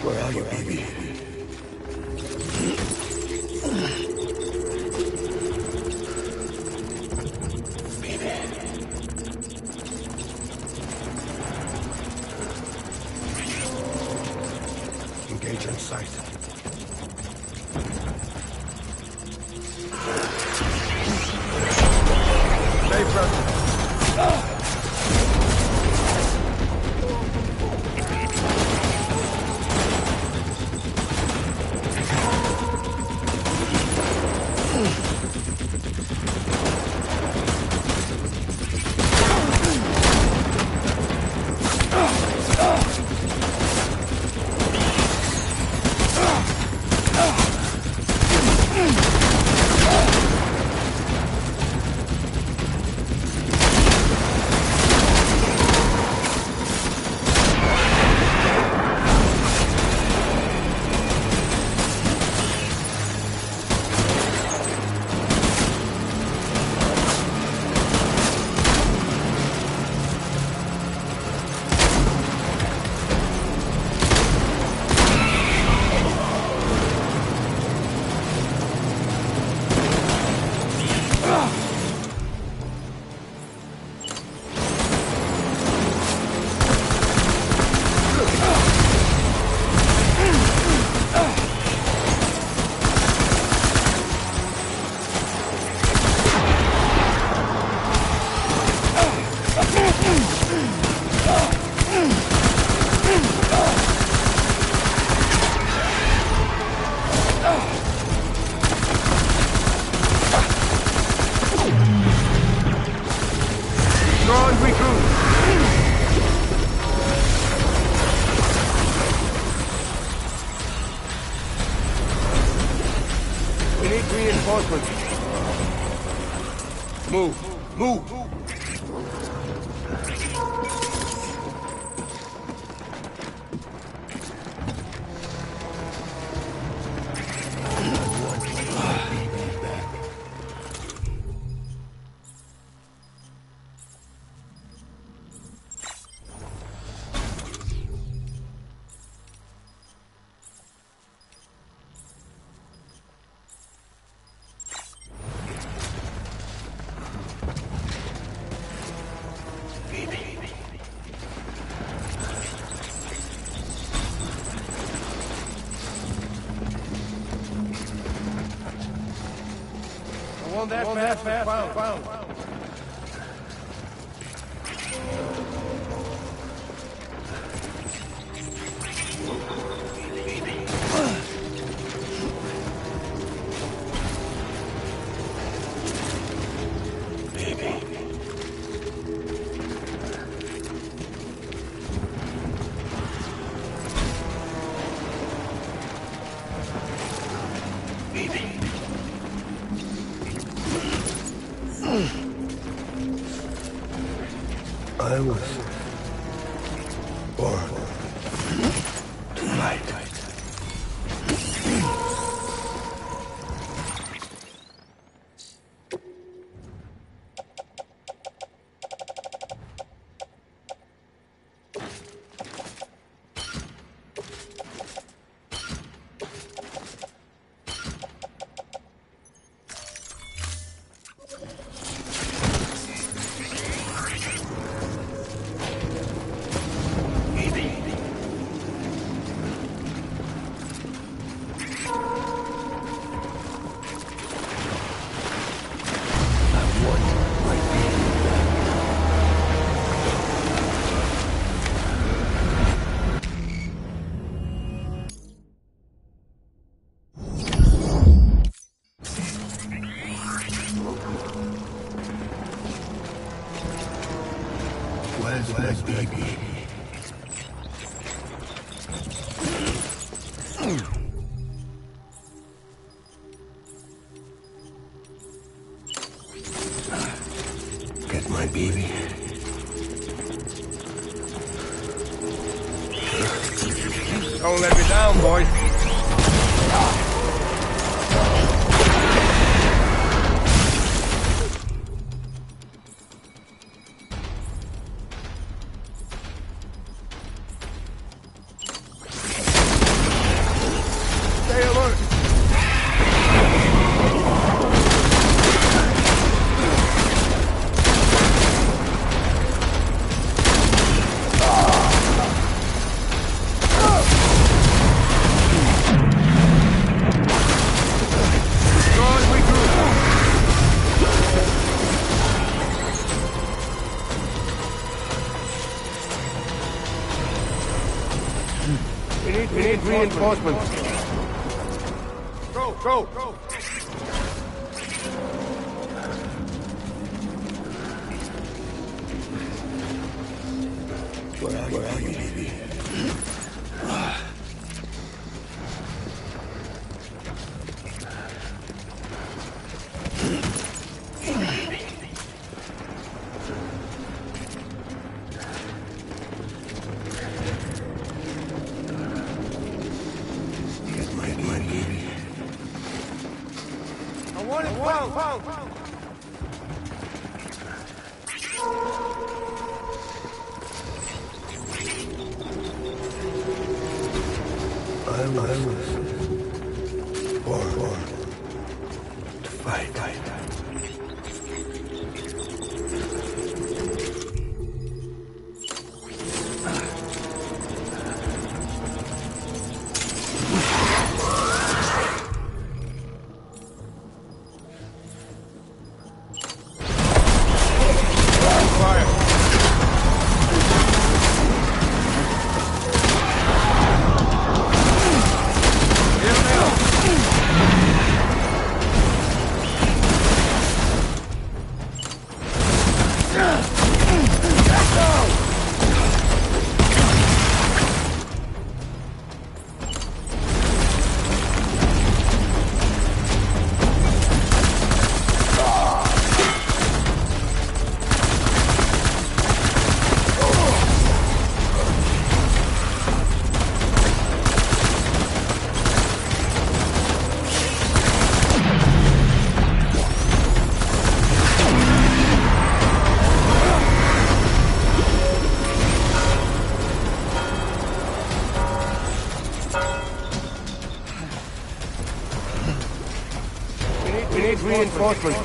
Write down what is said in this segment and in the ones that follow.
Where are you, baby? Engage on sight. Stay present. We need reinforcements. Move. Move. On that fast. I was born to fight. Where's my baby? Get my baby. Don't let me down, boy. Stay alert. We need reinforcements. Go! Where are you, baby? My baby. I want it found. I was born to fight. We need reinforcements.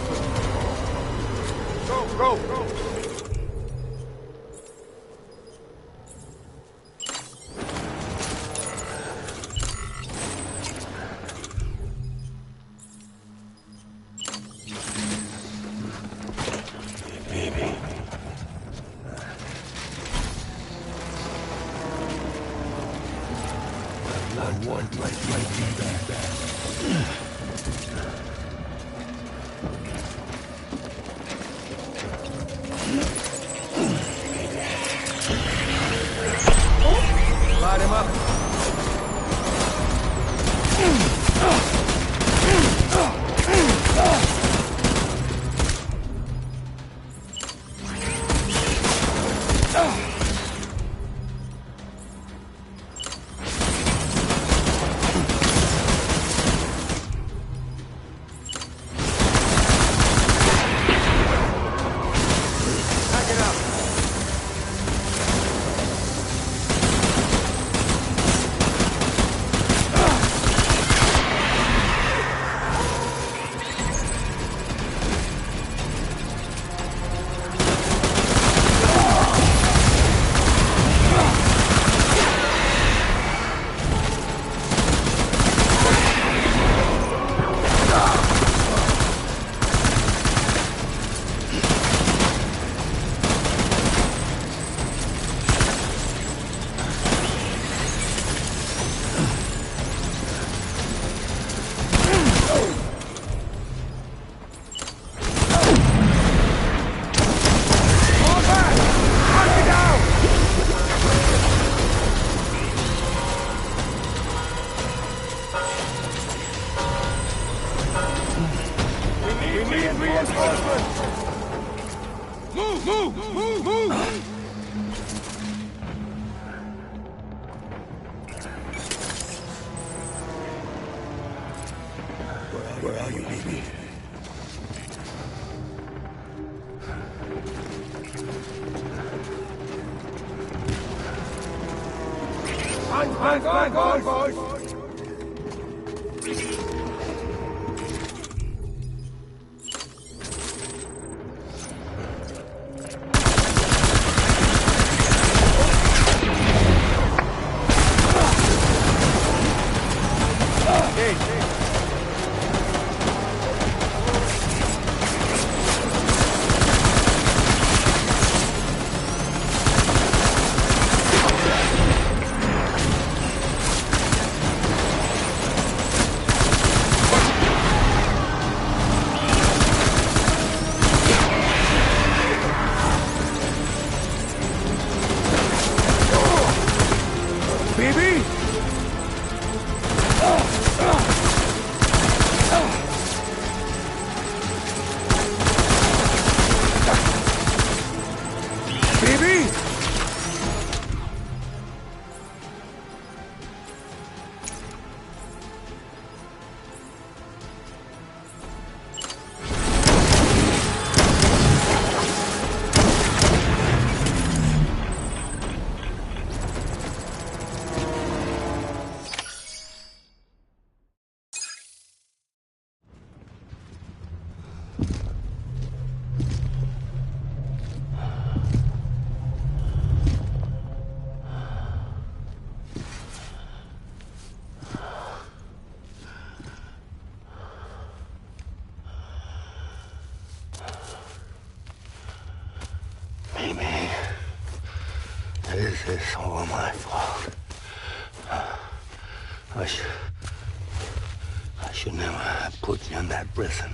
Go! Baby. I want my baby back. Light him up. need reinforcements! Move! Move! Move! Move! Where are you, baby? On! This is all my fault. I should never have put you in that prison.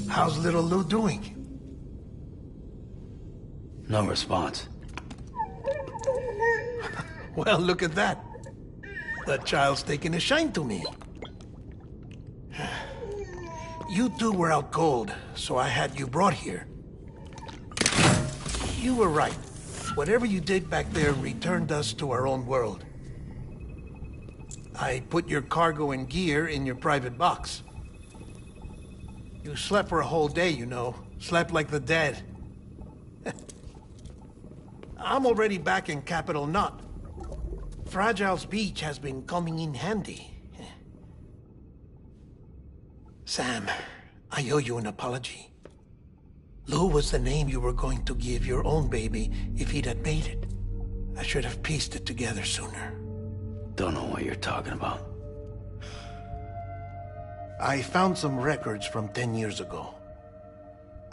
How's little Lou doing? No response. Well, look at that. The child's taking a shine to me. You two were out cold, so I had you brought here. You were right. Whatever you did back there returned us to our own world. I put your cargo and gear in your private box. You slept for a whole day, you know. Slept like the dead. I'm already back in Capital Knot. Fragile's beach has been coming in handy. Sam, I owe you an apology. Lou was the name you were going to give your own baby if he'd had made it. I should have pieced it together sooner. Don't know what you're talking about. I found some records from 10 years ago.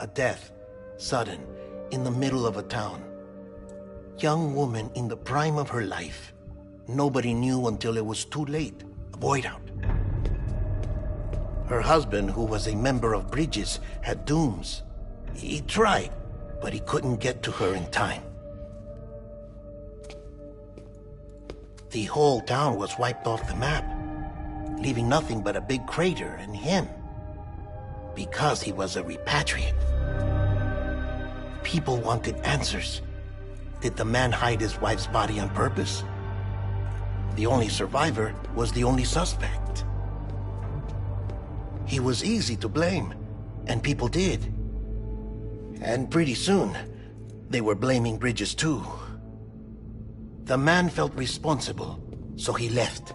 A death, sudden, in the middle of a town. Young woman in the prime of her life. Nobody knew until it was too late. A void out. Her husband, who was a member of Bridges, had dooms. He tried, but he couldn't get to her in time. The whole town was wiped off the map, leaving nothing but a big crater and him. Because he was a repatriate. People wanted answers. Did the man hide his wife's body on purpose? The only survivor was the only suspect. He was easy to blame, and people did. And pretty soon, they were blaming Bridges too. The man felt responsible, so he left.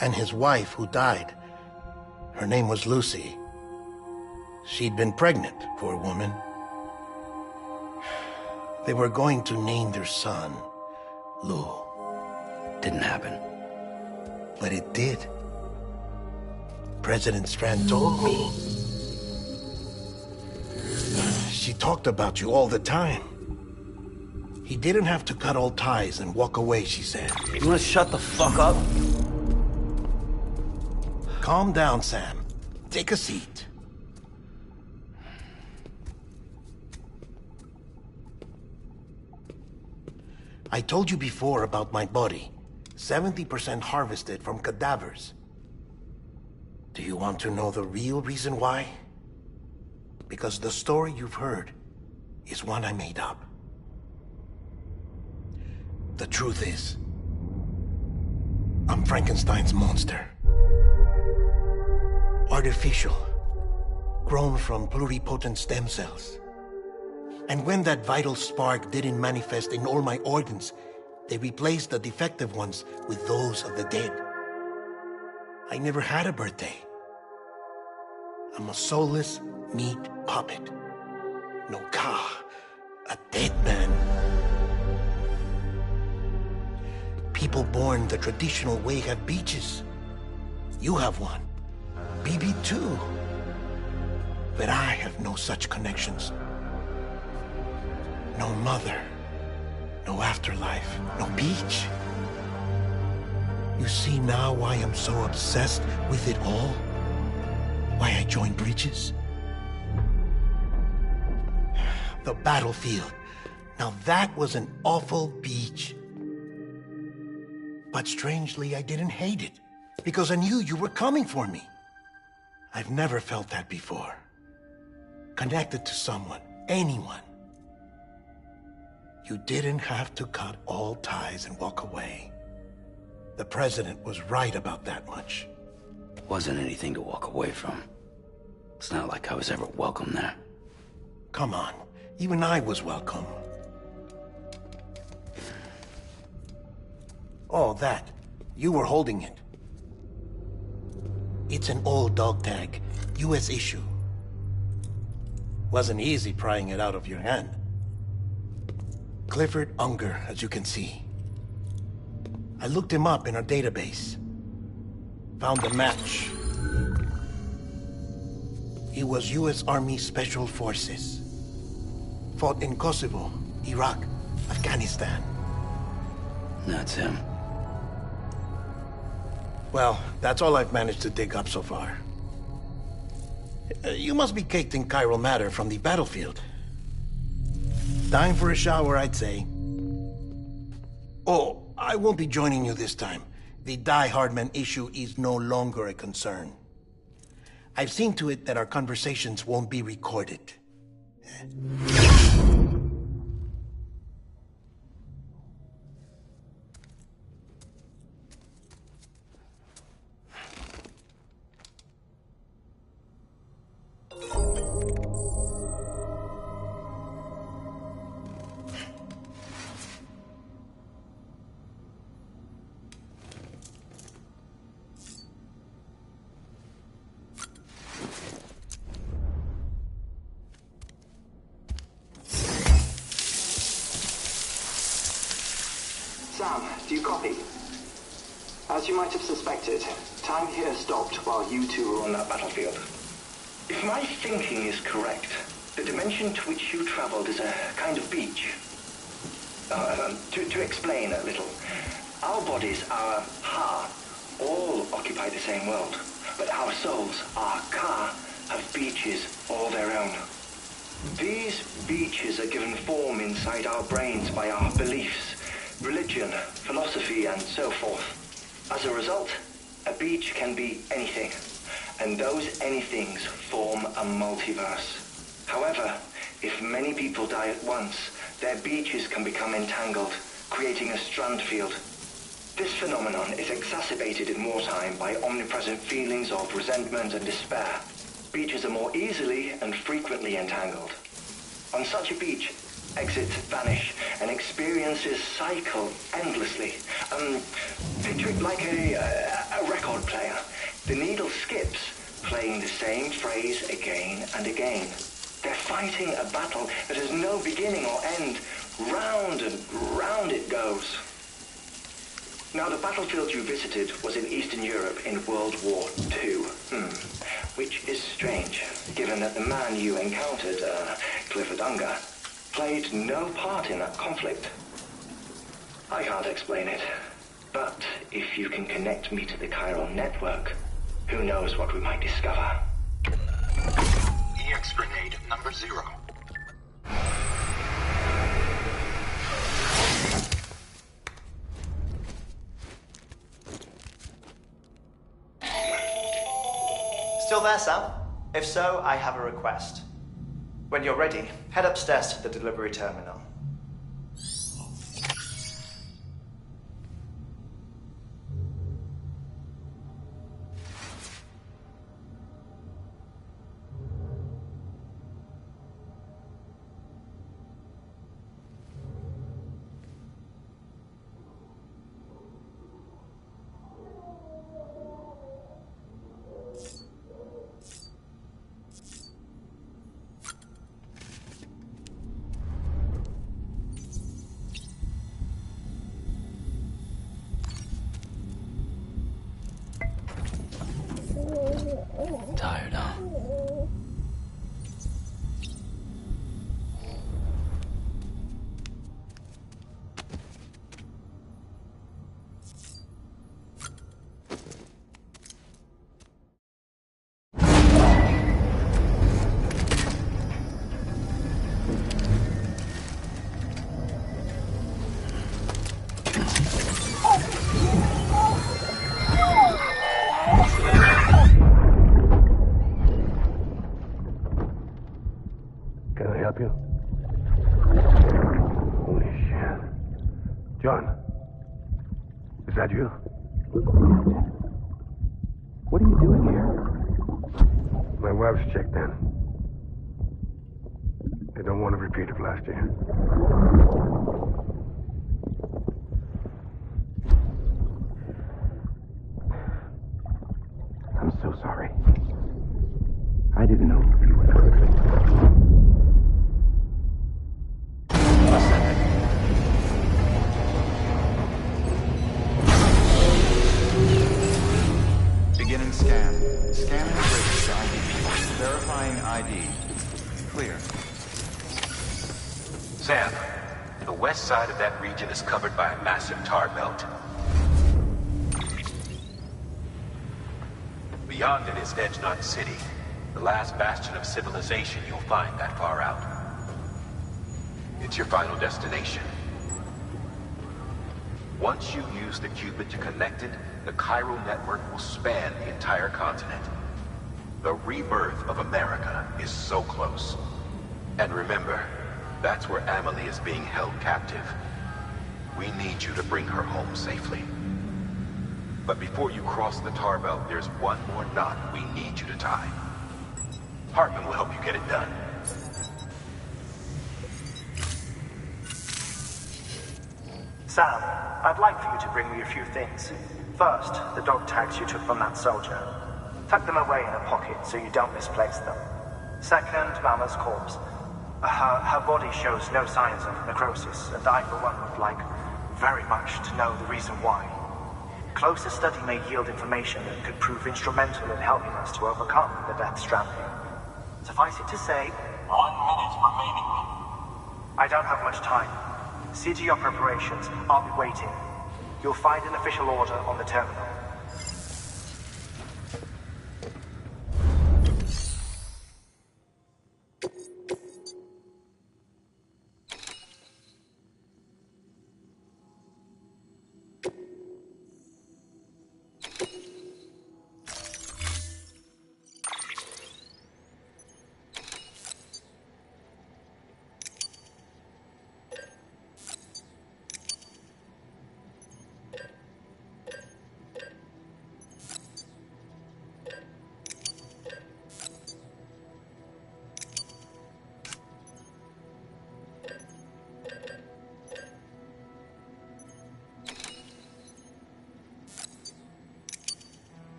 And his wife, who died, her name was Lucy. She'd been pregnant, poor woman. They were going to name their son Lou. Didn't happen. But it did. President Strand told me. She talked about you all the time. He didn't have to cut all ties and walk away, she said. You wanna shut the fuck up? Calm down, Sam. Take a seat. I told you before about my body. 70% harvested from cadavers. Do you want to know the real reason why? Because the story you've heard is one I made up. The truth is, I'm Frankenstein's monster. Artificial, grown from pluripotent stem cells. And when that vital spark didn't manifest in all my organs, they replaced the defective ones with those of the dead. I never had a birthday. I'm a soulless meat puppet. No car, a dead man. People born the traditional way have beaches. You have one. BB too. But I have no such connections. No mother, no afterlife, no beach. You see now why I'm so obsessed with it all? Why I joined Bridges? The battlefield. Now that was an awful beach. But strangely, I didn't hate it, because I knew you were coming for me. I've never felt that before. Connected to someone, anyone. You didn't have to cut all ties and walk away. The president was right about that much. Wasn't anything to walk away from. It's not like I was ever welcome there. Come on, even I was welcome. Oh, that. You were holding it. It's an old dog tag, US issue. Wasn't easy prying it out of your hand. Clifford Unger, as you can see. I looked him up in our database. Found a match. He was US Army Special Forces. Fought in Kosovo, Iraq, Afghanistan. That's him. Well, that's all I've managed to dig up so far. You must be caked in chiral matter from the battlefield. Time for a shower, I'd say. Oh, I won't be joining you this time. The Die Hardman issue is no longer a concern. I've seen to it that our conversations won't be recorded. Sam, do you copy? As you might have suspected, time here stopped while you two were on that battlefield. If my thinking is correct, the dimension to which you traveled is a kind of beach. To explain a little, our bodies, our Ha, all occupy the same world, but our souls, our Ka, have beaches all their own. These beaches are given form inside our brains by our beliefs, religion, philosophy, and so forth. As a result, a beach can be anything, and those anythings form a multiverse. However, if many people die at once, their beaches can become entangled, creating a strand field. This phenomenon is exacerbated in wartime by omnipresent feelings of resentment and despair. Beaches are more easily and frequently entangled. On such a beach, exits vanish and experiences cycle endlessly. Picture it like a record player. The needle skips, playing the same phrase again and again. They're fighting a battle that has no beginning or end. Round and round it goes. Now, the battlefield you visited was in Eastern Europe in World War II. Which is strange, given that the man you encountered, Clifford Unger, played no part in that conflict. I can't explain it, but if you can connect me to the chiral network, who knows what we might discover. EX grenade number 0. Still there, Sam? If so, I have a request. When you're ready, head upstairs to the delivery terminal. Tired, huh? Can I help you? Holy shit. John, is that you? What are you doing here? My wife's checked in. They don't want a repeat of last year. I'm so sorry. I didn't know you were coming. Beginning scan. Scanning bridge to ID. Verifying ID. Clear. Sam, the west side of that region is covered by a massive tar belt. Beyond it is Edgenot City. The last bastion of civilization you'll find that far out. It's your final destination. Once you use the qubit to connect it, the chiral network will span the entire continent. The rebirth of America is so close. And remember, that's where Amelie is being held captive. We need you to bring her home safely. But before you cross the tar belt, there's one more knot we need you to tie. Hartman will help you get it done. Sam, I'd like for you to bring me a few things. First, the dog tags you took from that soldier. Tuck them away in a pocket so you don't misplace them. Second, Mama's corpse. Her body shows no signs of necrosis, and I, for one, would like very much to know the reason why. Closer study may yield information that could prove instrumental in helping us to overcome the Death Stranding. Suffice it to say, 1 minute remaining. I don't have much time. See to your preparations. I'll be waiting. You'll find an official order on the terminal.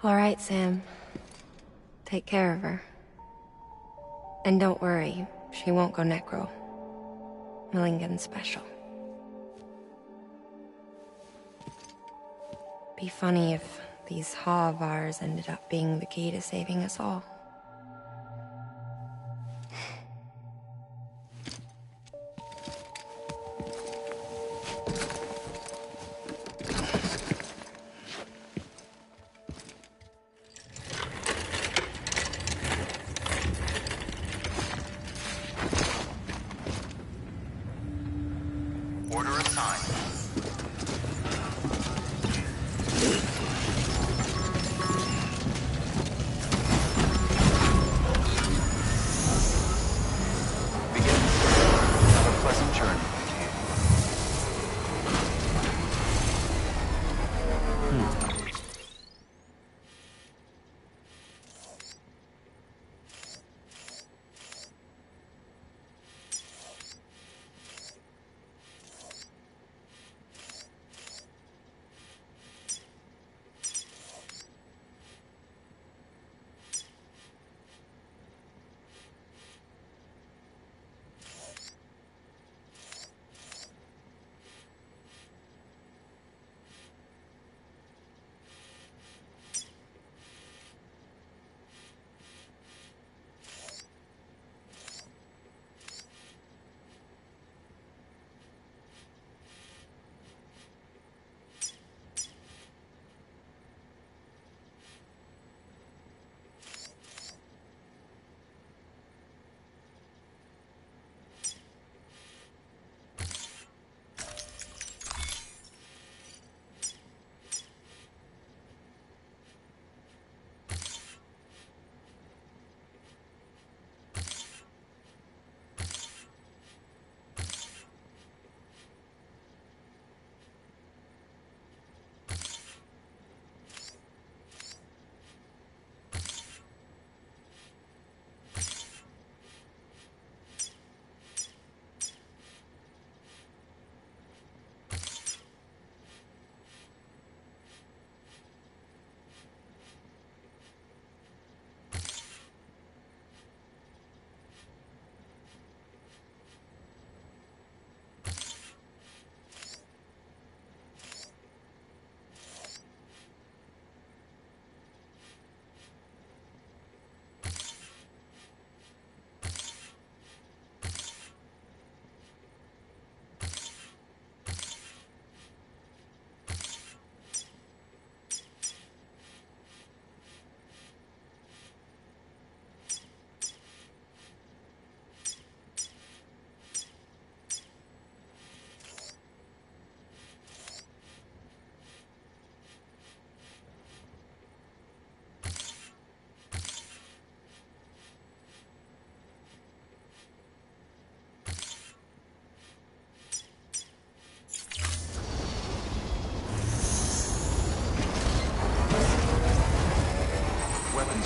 All right, Sam. Take care of her. And don't worry, she won't go necro. Millingen's special. Be funny if these Ha of ours ended up being the key to saving us all. time. Have a pleasant journey.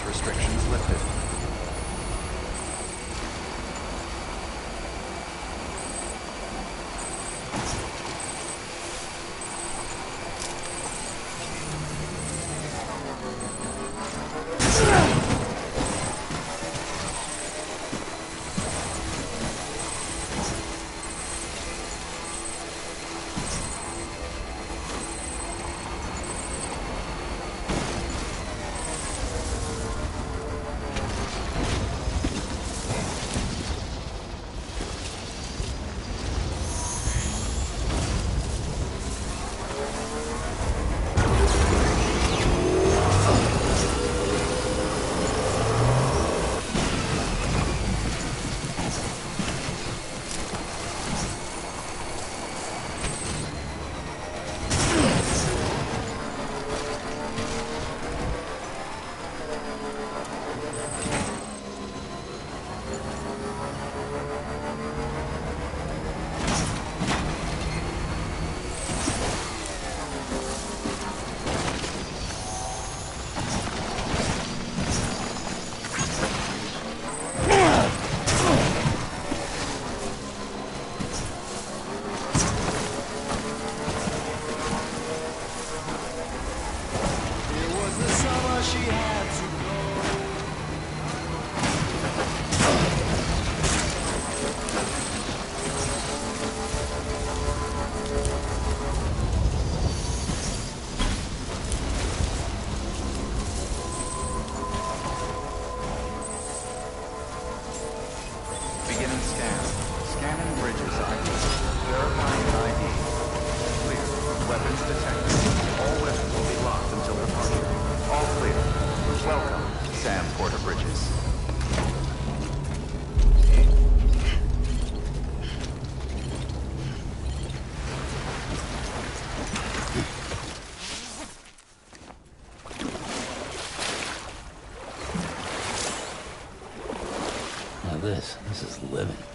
Restrictions lifted. living.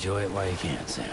Enjoy it while you can, Sam.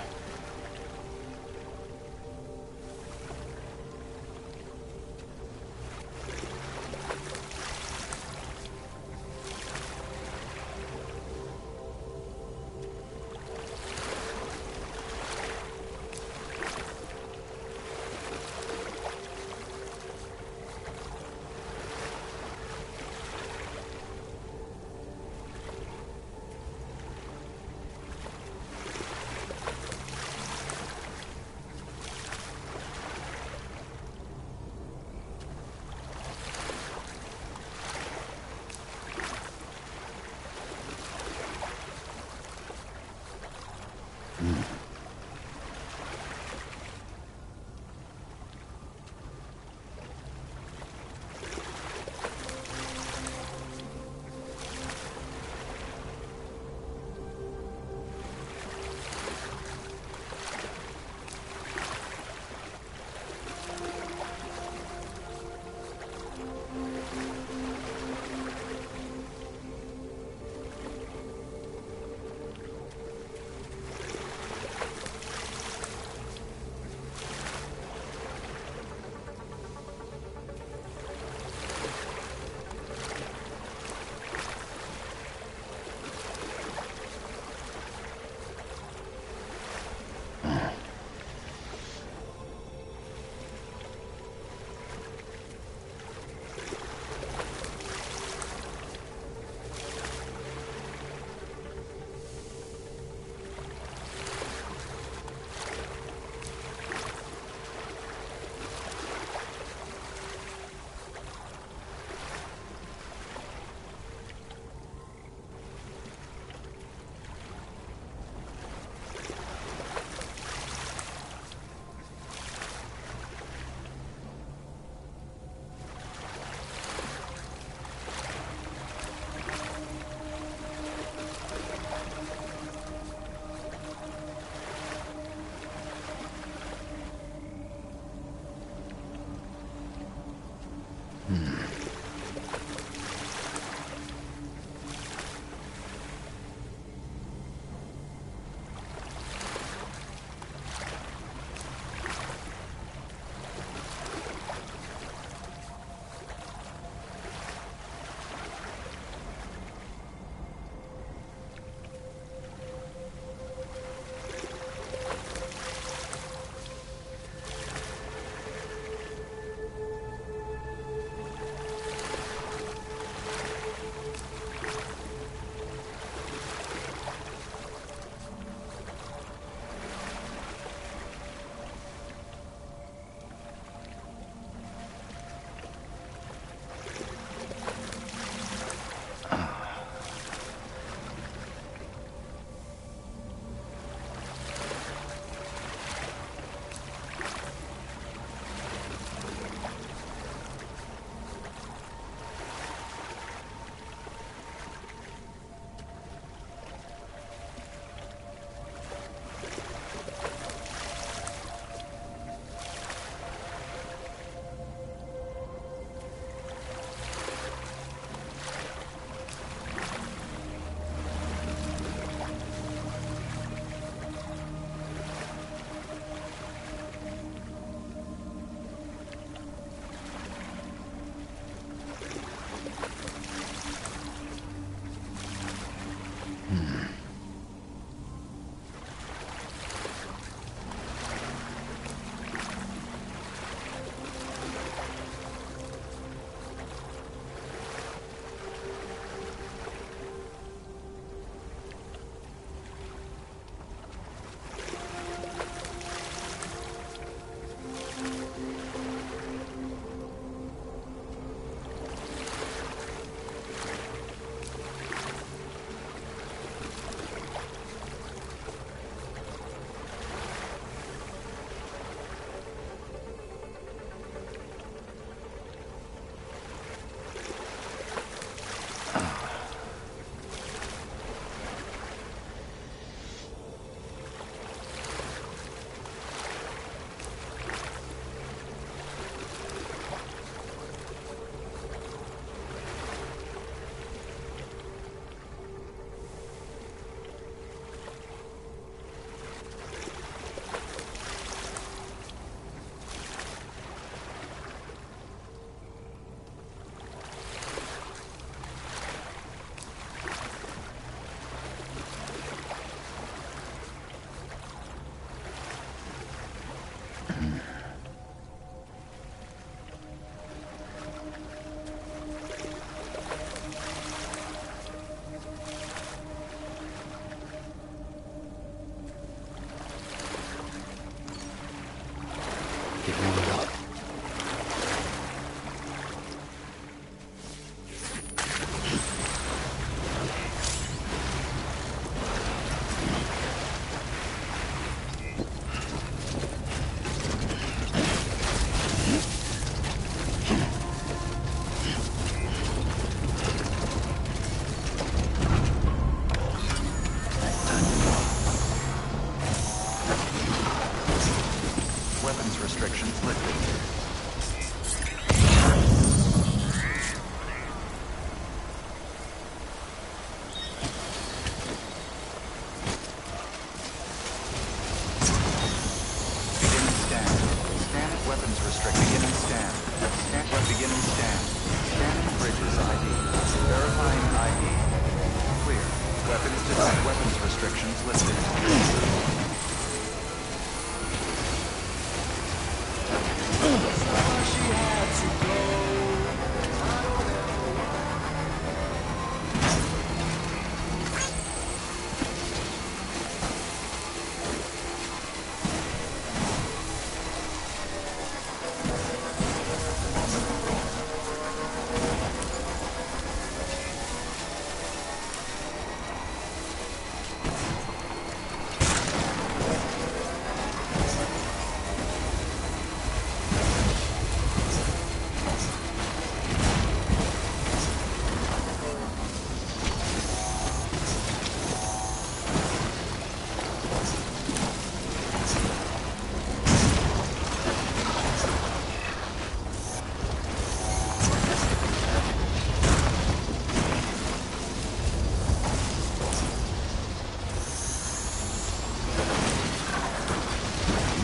weapons restrictions listed.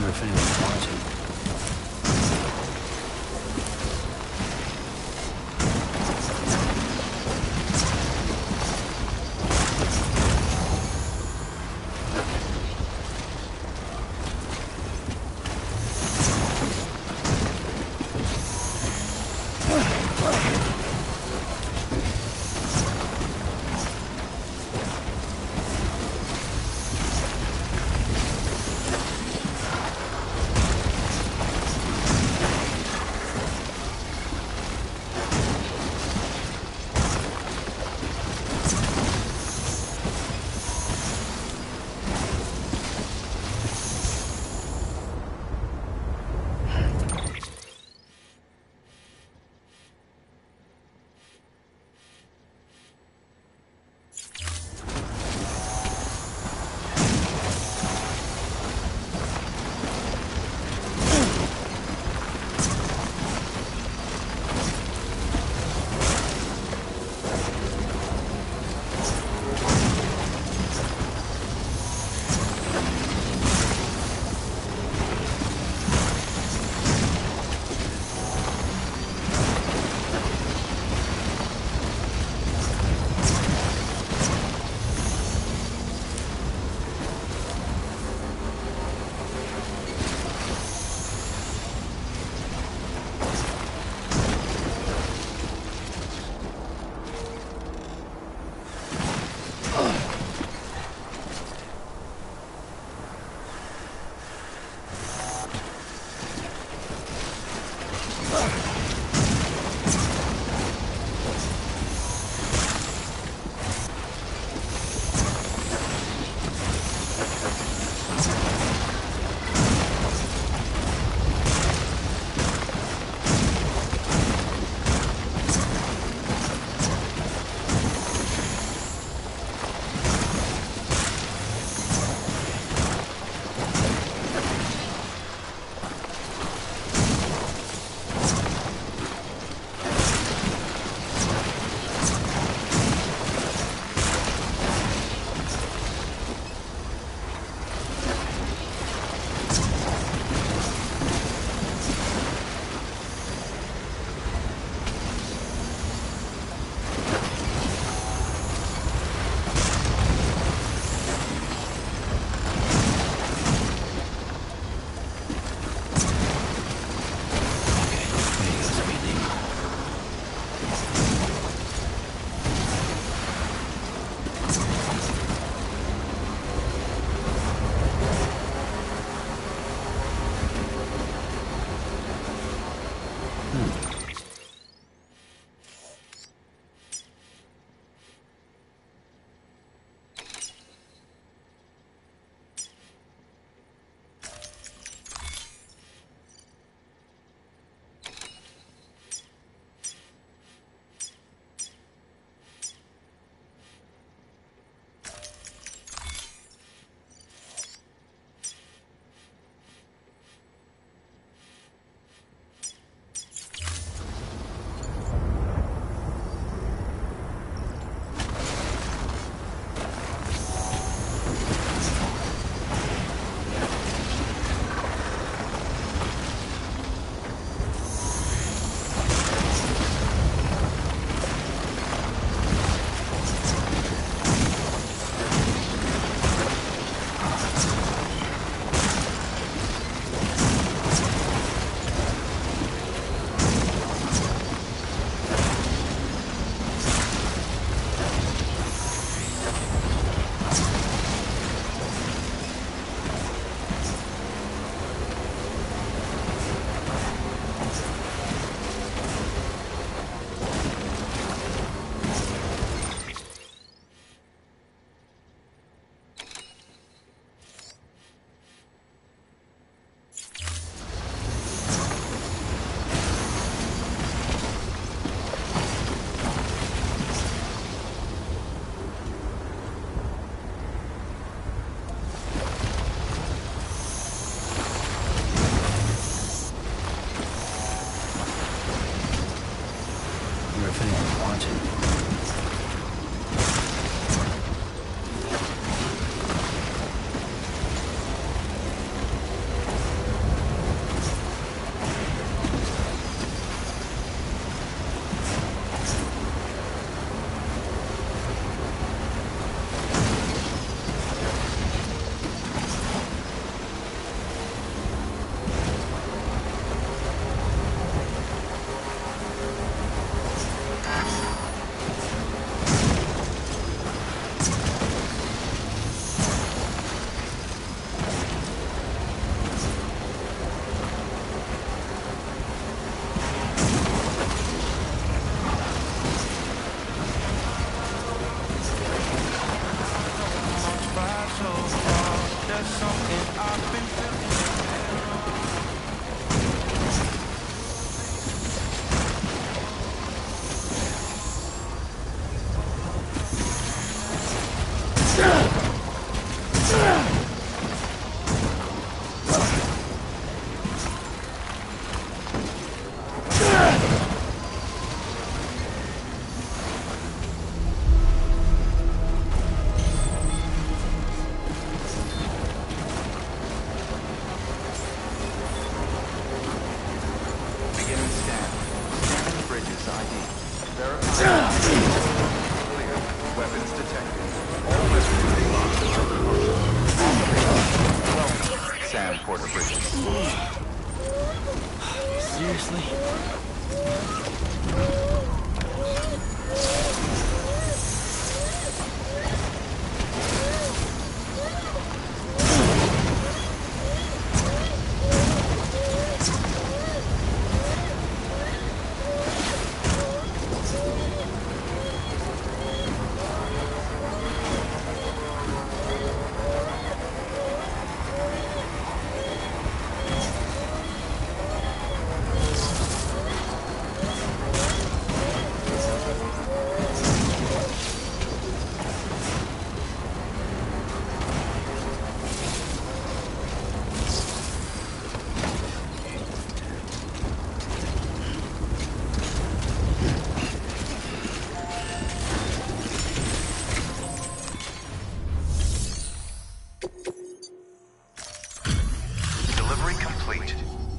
If anyone's watching.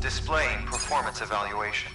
Displaying performance evaluation.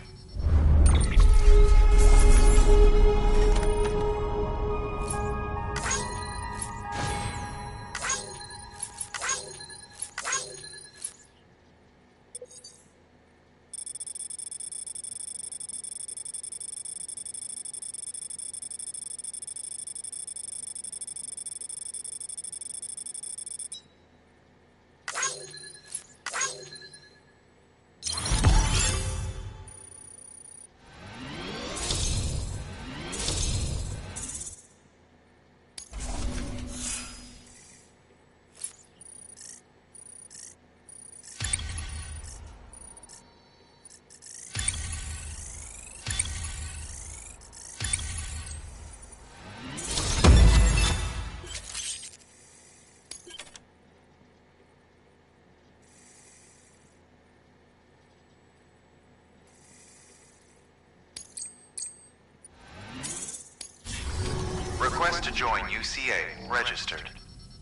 Request to join UCA. Registered.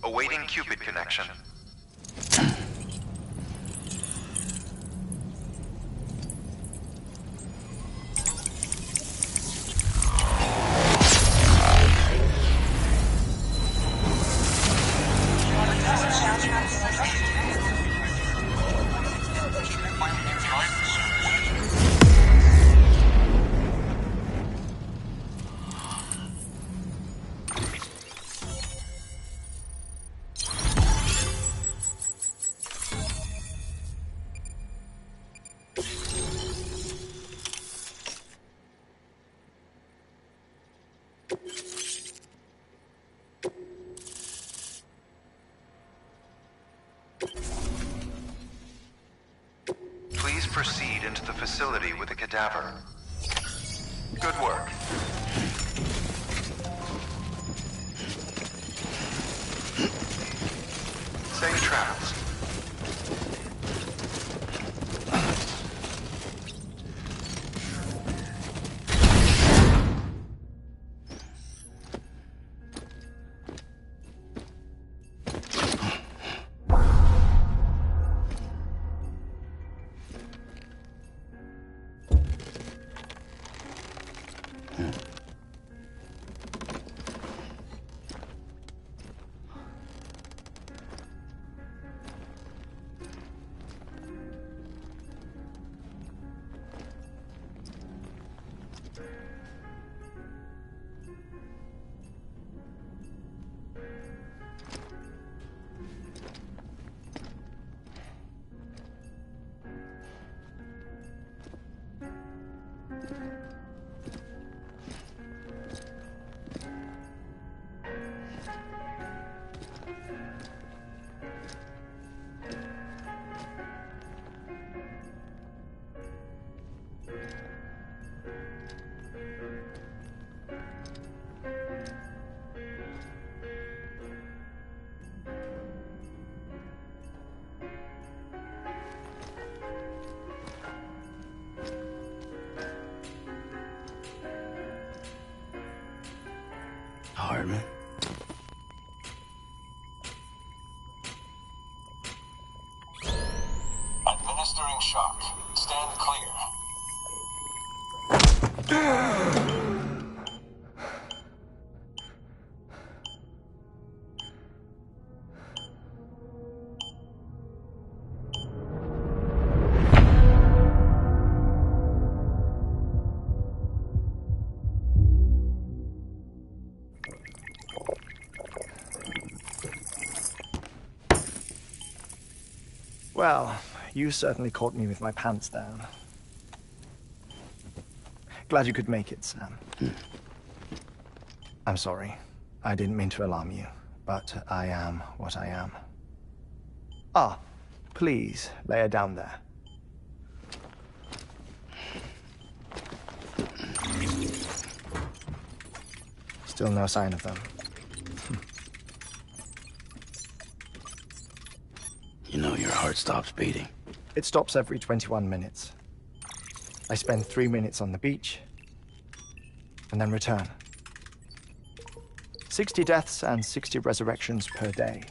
Awaiting Cupid connection. Please proceed into the facility with a cadaver. Good work. Safe travels. Well, you certainly caught me with my pants down. Glad you could make it, Sam. I'm sorry. I didn't mean to alarm you, but I am what I am. Ah, please, lay her down there. Still no sign of them. You know your heart stops beating. It stops every 21 minutes. I spend 3 minutes on the beach, and then return. 60 deaths and 60 resurrections per day.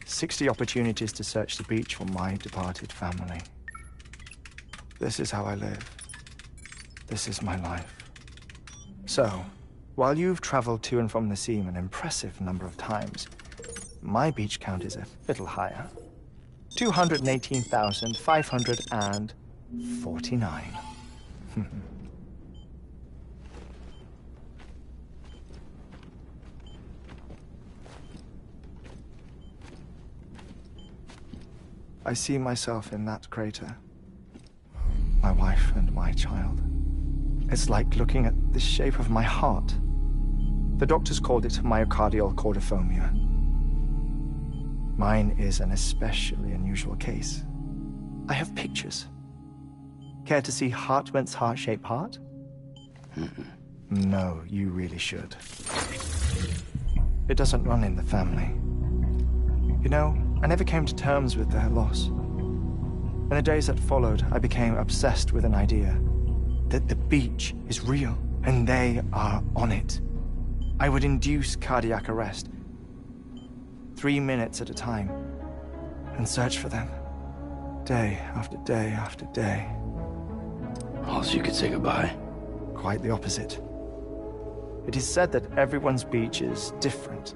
60 opportunities to search the beach for my departed family. This is how I live. This is my life. So, while you've traveled to and from the sea an impressive number of times, my beach count is a little higher. 218,549. I see myself in that crater. My wife and my child. It's like looking at the shape of my heart. The doctors called it myocardial cordiformia. Mine is an especially unusual case. I have pictures. Care to see Hartmann's heart-shaped heart? No, you really should. It doesn't run in the family. You know, I never came to terms with their loss. In the days that followed, I became obsessed with an idea that the beach is real, and they are on it. I would induce cardiac arrest, 3 minutes at a time, and search for them, day after day after day. Also, you could say goodbye. Quite the opposite. It is said that everyone's beach is different.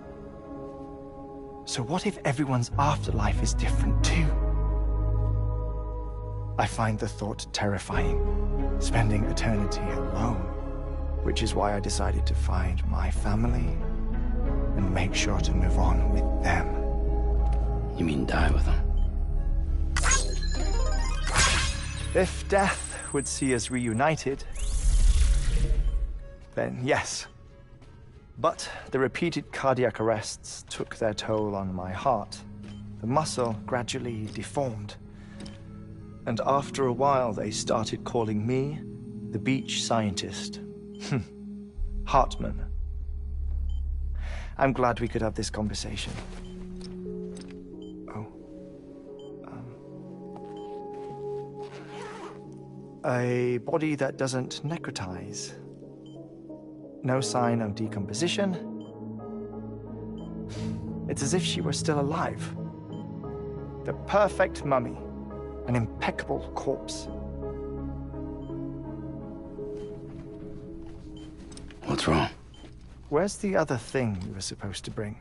So what if everyone's afterlife is different too? I find the thought terrifying, spending eternity alone, which is why I decided to find my family and make sure to move on with them. You mean die with them? If death would see us reunited, then yes. But the repeated cardiac arrests took their toll on my heart. The muscle gradually deformed. And after a while, they started calling me the beach scientist. Hartmann. I'm glad we could have this conversation. Oh. A body that doesn't necrotize. No sign of decomposition. It's as if she were still alive. The perfect mummy. An impeccable corpse. What's wrong? Where's the other thing you were supposed to bring?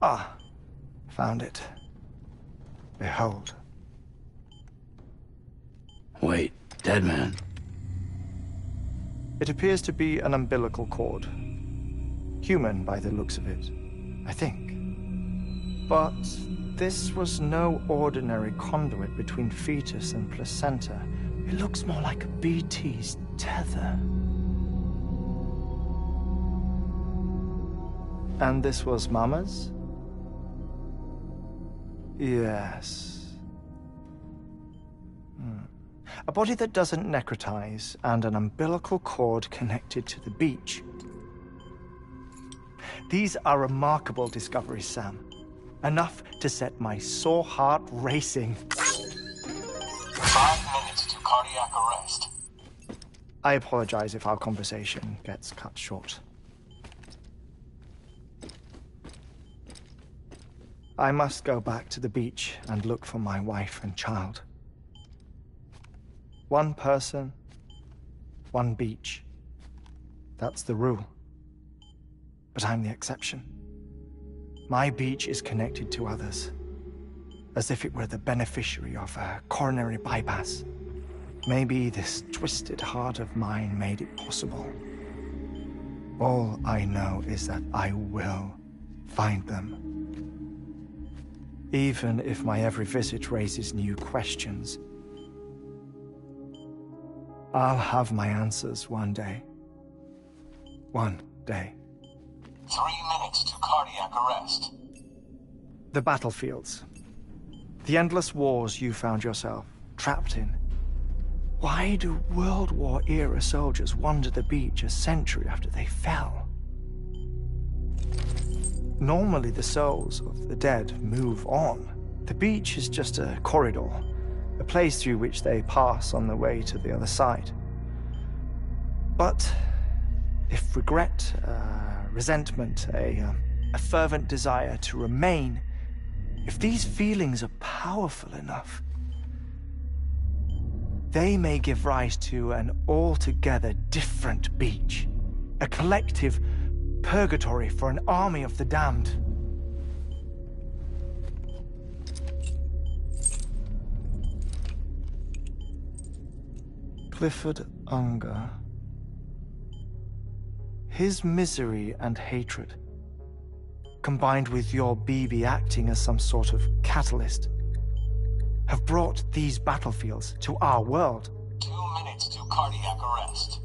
Ah, found it. Behold. Wait, dead man? It appears to be an umbilical cord. Human by the looks of it, I think. But this was no ordinary conduit between fetus and placenta. It looks more like a BT's tether. And this was Mama's? Yes. A body that doesn't necrotize and an umbilical cord connected to the beach. These are remarkable discoveries, Sam. Enough to set my sore heart racing. 5 minutes to cardiac arrest. I apologize if our conversation gets cut short. I must go back to the beach and look for my wife and child. One person, one beach. That's the rule. But I'm the exception. My beach is connected to others, as if it were the beneficiary of a coronary bypass. Maybe this twisted heart of mine made it possible. All I know is that I will find them. even if my every visit raises new questions. I'll have my answers one day. One day. 3 minutes to cardiac arrest. The battlefields. The endless wars you found yourself trapped in. Why do World War-era soldiers wander the beach a century after they fell? Normally the souls of the dead move on. The beach is just a corridor, a place through which they pass on the way to the other side. But if regret, resentment, a fervent desire to remain, if these feelings are powerful enough, they may give rise to an altogether different beach, a collective purgatory for an army of the damned. Clifford Unger. His misery and hatred, combined with your BB acting as some sort of catalyst, have brought these battlefields to our world. 2 minutes to cardiac arrest.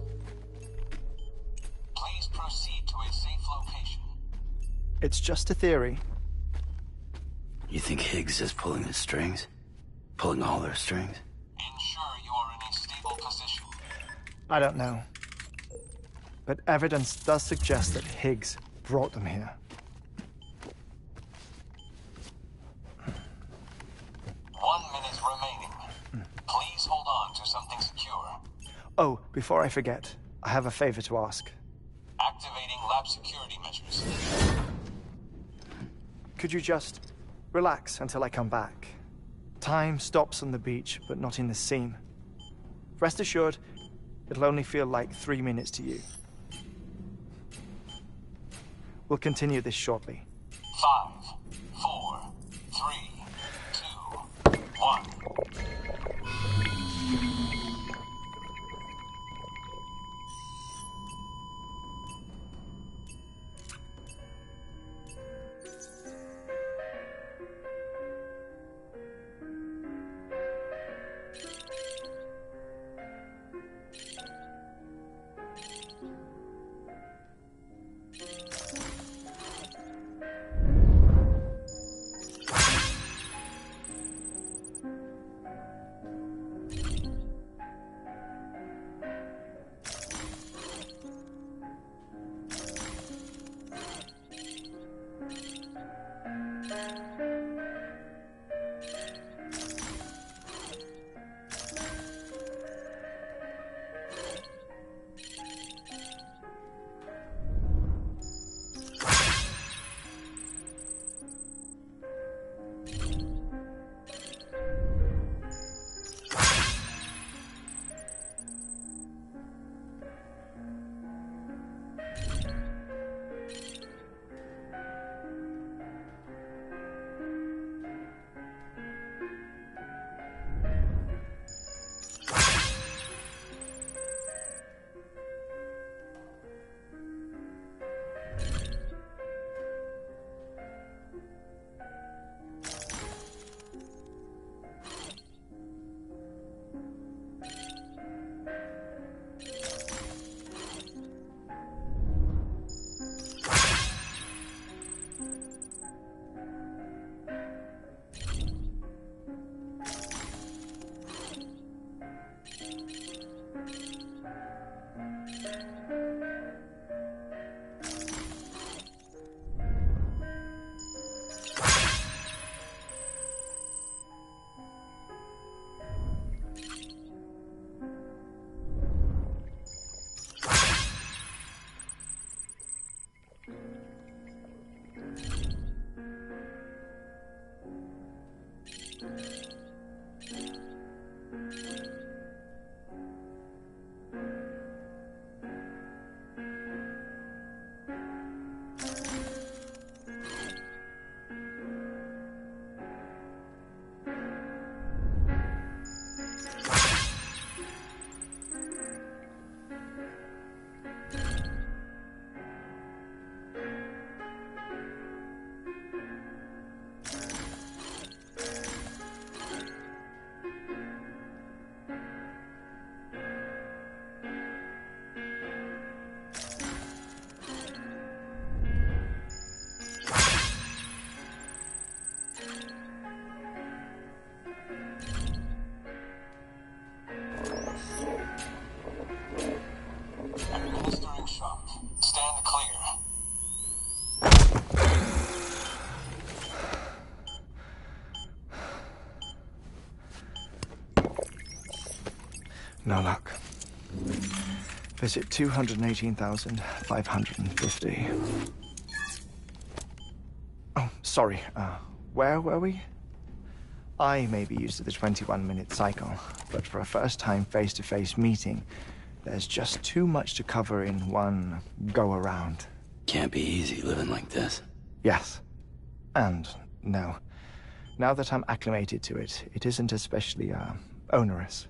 Please proceed to a safe location. It's just a theory. You think Higgs is pulling the strings? Pulling all their strings? Ensure you are in a stable position. I don't know. But evidence does suggest that Higgs brought them here. 1 minute remaining. Please hold on to something secure. Oh, before I forget, I have a favor to ask. Activating lab security measures. Could you just relax until I come back? Time stops on the beach, but not in the scene. Rest assured, it'll only feel like 3 minutes to you. We'll continue this shortly. 5, 4, 3, 2, 1. No luck. Visit 218,550. Oh, sorry. Where were we? I may be used to the 21-minute cycle, but for a first-time face-to-face meeting, there's just too much to cover in one go-around. Can't be easy living like this. Yes. And no. Now that I'm acclimated to it, it isn't especially, onerous.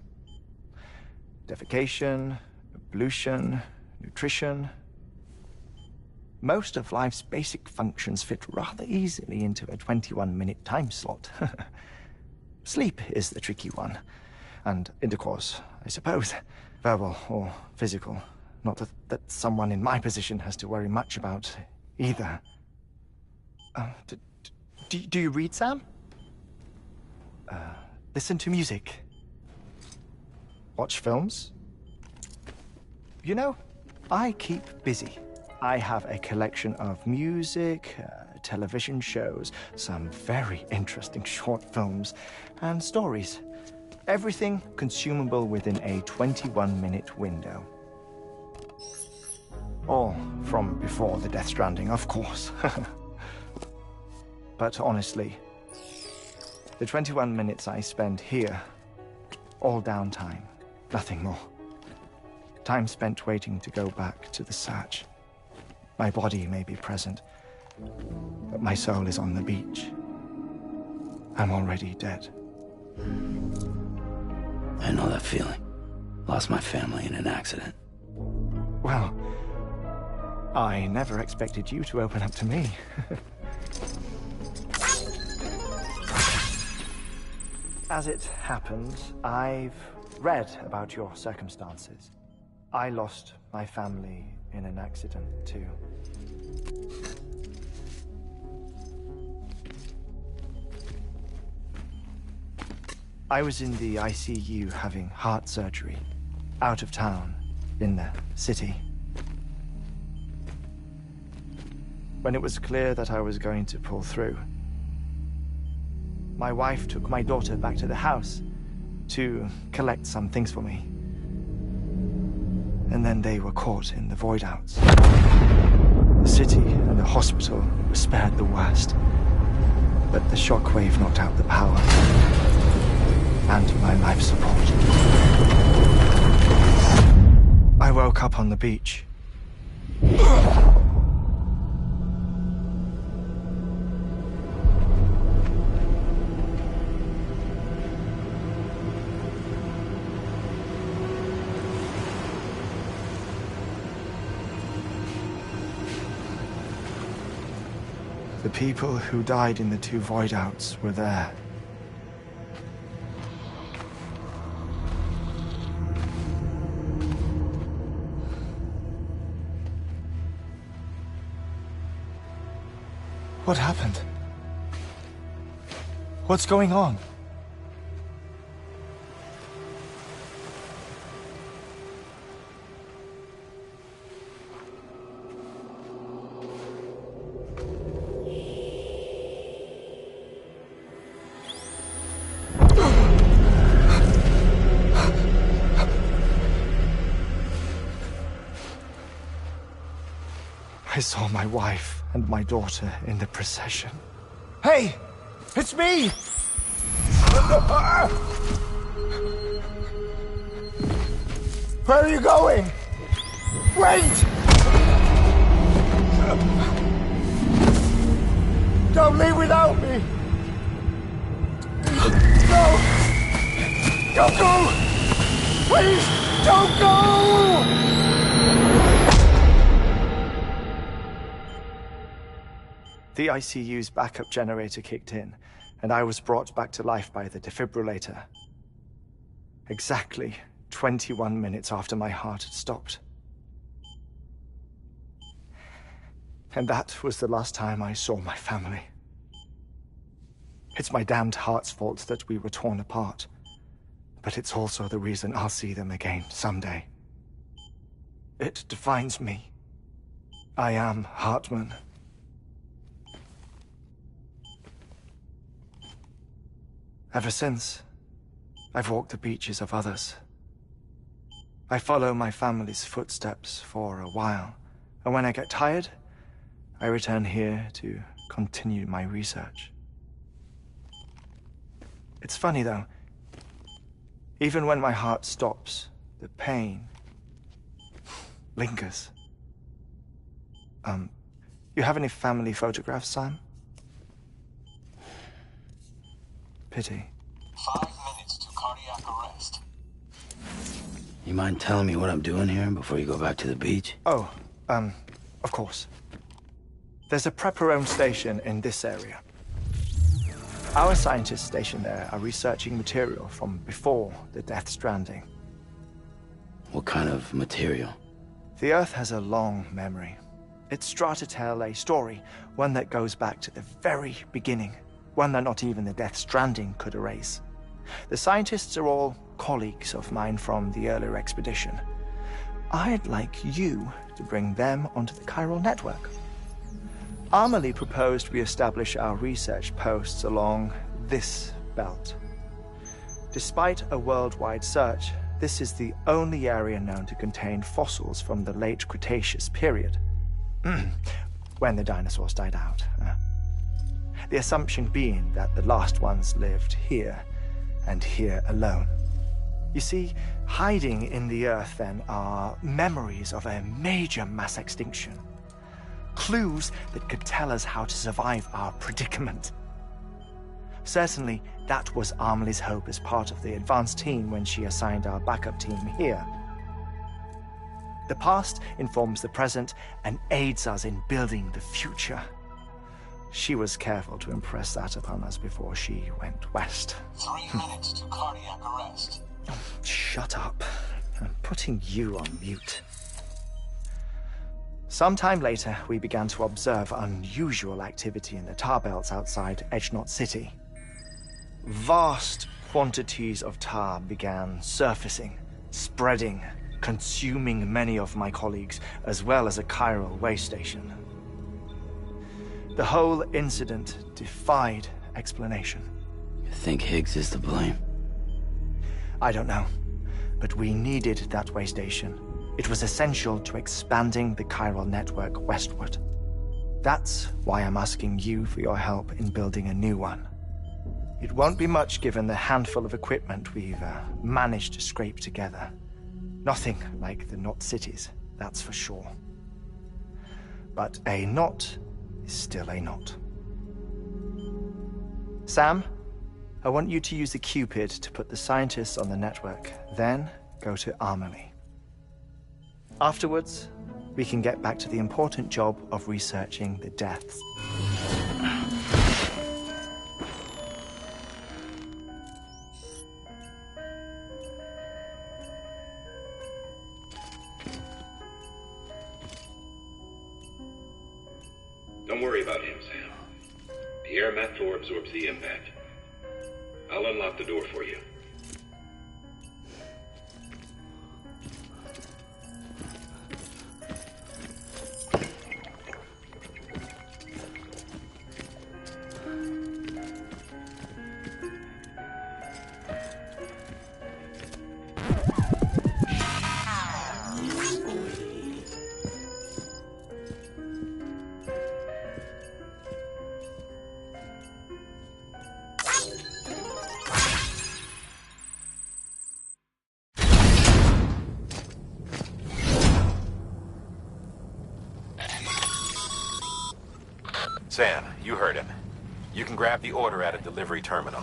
Defecation, ablution, nutrition. Most of life's basic functions fit rather easily into a 21-minute time slot. Sleep is the tricky one. And intercourse, I suppose. Verbal or physical. Not that someone in my position has to worry much about either. Do you read, Sam? Listen to music. Watch films? You know, I keep busy. I have a collection of music, television shows, some very interesting short films, and stories. Everything consumable within a 21-minute window. All from before the Death Stranding, of course. But honestly, the 21 minutes I spend here, all downtime, nothing more. Time spent waiting to go back to the Satch. My body may be present, but my soul is on the beach. I'm already dead. I know that feeling. Lost my family in an accident. Well, I never expected you to open up to me. As it happens, I've read about your circumstances. I lost my family in an accident, too. I was in the ICU having heart surgery, out of town, in the city. When it was clear that I was going to pull through, my wife took my daughter back to the house to collect some things for me. And then they were caught in the void outs. The city and the hospital were spared the worst, but the shockwave knocked out the power and my life support. I woke up on the beach. The people who died in the two void outs were there. What happened? What's going on? I saw my wife and my daughter in the procession. Hey! It's me! Where are you going? Wait! Don't leave without me! No! Don't go! Please, don't go! The ICU's backup generator kicked in, and I was brought back to life by the defibrillator. Exactly 21 minutes after my heart had stopped. And that was the last time I saw my family. It's my damned heart's fault that we were torn apart, but it's also the reason I'll see them again someday. It defines me. I am Hartman. Ever since, I've walked the beaches of others, I follow my family's footsteps for a while, and when I get tired, I return here to continue my research. It's funny though, even when my heart stops, the pain lingers. You have any family photographs, Sam? Pity. 5 minutes to cardiac arrest. You mind telling me what I'm doing here before you go back to the beach? Oh, of course. There's a Prepper-owned station in this area. Our scientists stationed there are researching material from before the Death Stranding. What kind of material? The Earth has a long memory. It's trying to tell a story, one that goes back to the very beginning, one that not even the Death Stranding could erase. The scientists are all colleagues of mine from the earlier expedition. I'd like you to bring them onto the chiral network. Amelie proposed we establish our research posts along this belt. Despite a worldwide search, this is the only area known to contain fossils from the late Cretaceous period, when the dinosaurs died out. The assumption being that the last ones lived here, and here alone. You see, hiding in the Earth then are memories of a major mass extinction. Clues that could tell us how to survive our predicament. Certainly, that was Amelie's hope as part of the advanced team when she assigned our backup team here. The past informs the present and aids us in building the future. She was careful to impress that upon us before she went west. 3 minutes to cardiac arrest. Shut up. I'm putting you on mute. Sometime later, we began to observe unusual activity in the tar belts outside Edgenot City. Vast quantities of tar began surfacing, spreading, consuming many of my colleagues, as well as a chiral way station. The whole incident defied explanation. You think Higgs is to blame? I don't know, but we needed that way station. It was essential to expanding the chiral network westward. That's why I'm asking you for your help in building a new one. It won't be much given the handful of equipment we've managed to scrape together. Nothing like the knot cities, that's for sure. But a knot is still a knot. Sam, I want you to use the Cupid to put the scientists on the network, then go to Amelie. Afterwards, we can get back to the important job of researching the deaths. Don't worry about him, Sam. The air mat floor absorbs the impact. I'll unlock the door for you. Sam, you heard him. You can grab the order at a delivery terminal.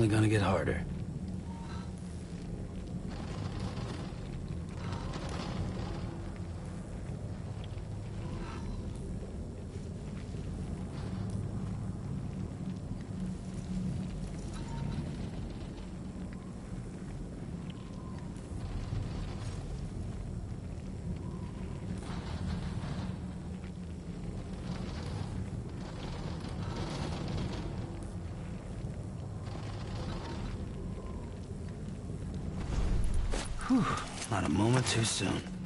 only gonna get harder. Not a moment too soon.